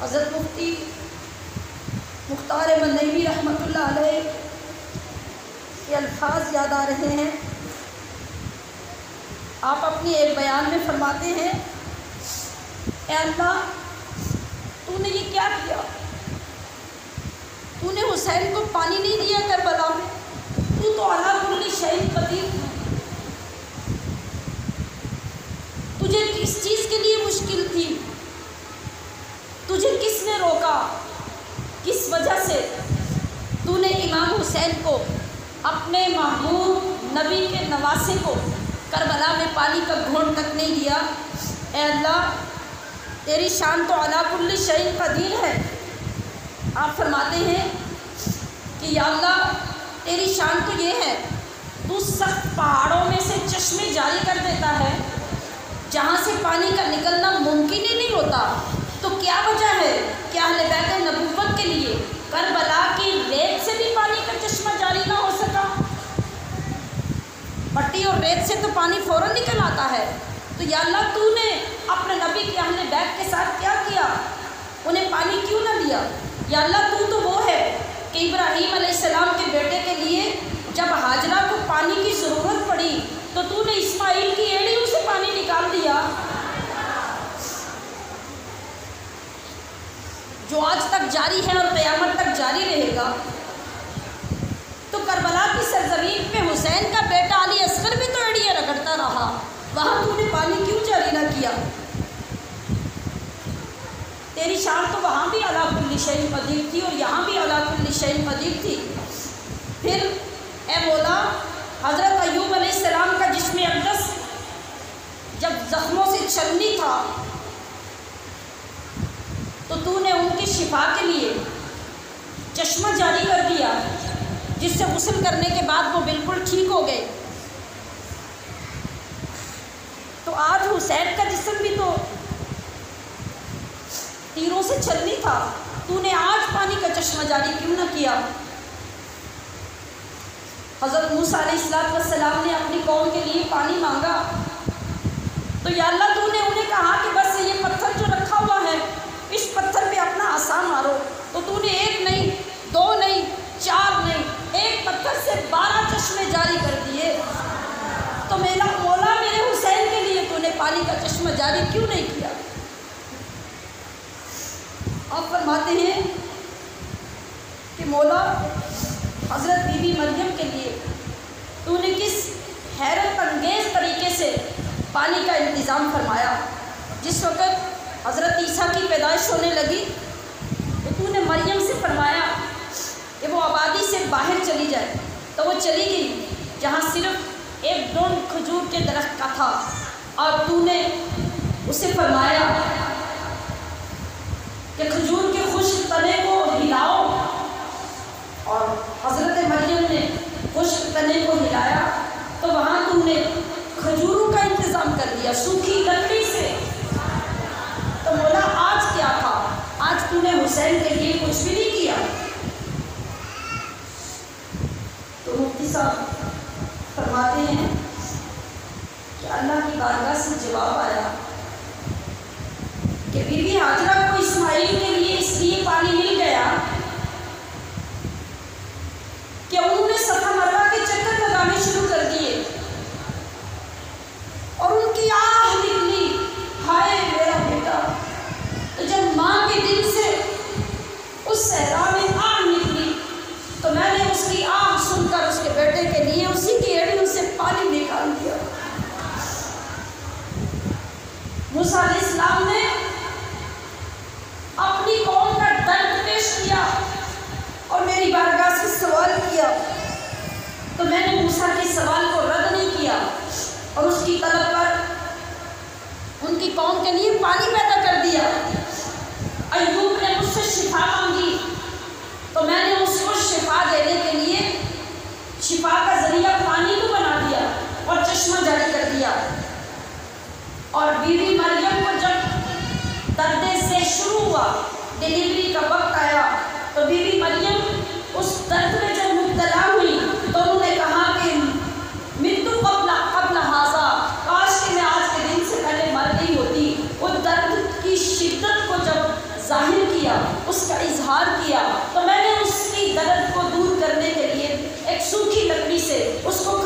حضرت مفتی مختار مندیوی رحمۃ اللہ علیہ کے الفاظ یاد آ رہے ہیں۔ آپ اپنی ایک بیان میں فرماتے ہیں، اے اللہ تو نے یہ کیا کیا؟ تو نے حسین کو پانی نہیں دیا کربلا میں، تو علی کل شیء قدیر ہے۔ تجھے کس چیز کے لیے مشکل تھی؟ تجھے کس نے روکا؟ کس وجہ سے تو نے امام حسین کو، اپنے محبوب نبی کے نواسے کو، کربلا میں پانی کا گھونٹ تک نہیں دیا؟ اے اللہ تیری شان تو علی کل شیء قدیر ہے۔ آپ فرماتے ہیں کہ یا اللہ تیری شان تو یہ ہے، تو سخت پہاڑوں میں سے چشمے جاری کر دیتا ہے جہاں سے پانی کا نکلنا ممکن ہی نہیں ہوتا۔ تو کیا وجہ ہے کہ اہل بیت نبوت کے لیے کربلا کی ریت سے بھی پانی کا چشمہ جاری نہ ہو سکا؟ مٹی اور ریت سے تو پانی فوراً نکل آتا ہے۔ تو یا اللہ تو نے اپنے نبی کے اہل بیت کے ساتھ کیا کیا؟ انہیں پانی کیوں نہ دیا؟ یا اللہ تو وہ ہے کہ ابراہیم علیہ السلام کے بیٹے کے لیے جب ہاجرہ کو پانی کی ضرورت پڑی تو نے اسماعیل کی ایڑیوں سے پانی نکال دیا، جو آج تک جاری ہے اور قیامت تک جاری رہے گا۔ تو کربلا کی سرزمین پہ حسین کا بیٹا علی اصغر بھی تو ایڑیاں رگڑتا رہا، وہاں تو نے پانی کیوں جاری نہ کیا؟ تیری شان تو وہاں بھی علی کل شیء قدیر تھی اور یہاں بھی علی کل شیء قدیر تھی۔ پھر اے مولا حضرت ایوب علیہ السلام کا جسم اقدس جب زخموں سے چھلنی تھا تو نے ان کی شفا کے لیے چشمہ جاری کر دیا، جس سے غسل کرنے کے بعد وہ بالکل ٹھیک ہو گئے۔ تو آج حسین کا جسم بھی تو تیروں سے چھلنی تھا، تو نے آج پانی کا چشمہ جاری کیوں نہ کیا؟ حضرت موسیٰ علیہ السلام نے اپنی قوم کے لیے پانی مانگا تو یا اللہ تو نے انہیں کہا کہ بس یہ پتھر جو رکھا ہوا ہے اس پتھر پہ اپنا عصا مارو، تو نے ایک نہیں، دو نہیں، چار نہیں، ایک پتھر سے 12 چشمے جاری کر دیے۔ تو میرا مولا میرے حسین کے لیے تو نے پانی کا چشمہ جاری کیوں نہیں کیا؟ آپ فرماتے ہیں کہ مولا حضرت بی بی مریم کے لیے تو نے کس حیرت انگیز طریقے سے پانی کا انتظام فرمایا۔ جس وقت حضرت عیسیٰ کی پیدائش ہونے لگی تو نے مریم سے فرمایا کہ وہ آبادی سے باہر چلی جائے، تو وہ چلی گئی جہاں صرف ایک ڈونڈ کھجور کے درخت کا تھا، اور تو نے اسے فرمایا کہ کھجور کے خشک تنے کو ہلاؤ، اور حضرت مریم نے خشک تنے کو ہلایا تو وہاں تم نے کھجوروں کا انتظام کر دیا سوکھی لکڑی سے۔ تو مولا آج کیا تھا؟ آج تو نے حسین کے لیے کچھ بھی نہیں کیا۔ تو مفتی صاحب فرماتے ہیں کہ اللہ کی بارگاہ سے جواب آیا کہ بی بی ہاجرہ کو اسماعیل کے لیے اس لیے پانی مل گیا کہ انہوں نے صفا مروا کے چکر لگانے شروع کر دیے اور ان کی آہ نکلی، ہائے میرا بیٹا۔ تو جب ماں کے دل سے اس صحرا میں آہ نکلی تو میں نے اس کی آہ سن کر اس کے بیٹے کے لیے اسی کی ایڑیوں سے پانی نکال دیا۔ موسیٰ علیہ السلام نے اپنی قوم کا درد پیش کیا اور میری بارگاہ سے سوال کیا، تو میں نے موسیٰ کے سوال کو رد نہیں کیا اور اس کی طلب پر ان کی قوم کے لیے پانی پیدا کر دیا۔ ایوب نے مجھ سے شفا مانگی تو میں نے اس کو شفا دینے کے لیے شفا کا ذریعہ پانی کو بنا دیا اور چشمہ جاری کر دیا۔ اور بی بی مریم کو جب درد سے شروع ہوا، ڈیلیوری کا وقت آیا، تو بی بی مریم اس درد میں جب مبتلا ہوئی تو انہوں نے کہا کہ متو قبل ہذا، کاش کہ میں آج کے دن سے پہلے مر گئی ہوتی۔ وہ درد کی شدت کو جب ظاہر کیا، اس کا اظہار کیا، تو میں نے اس کی درد کو دور کرنے کے لیے ایک سوکھی لکڑی سے اس کو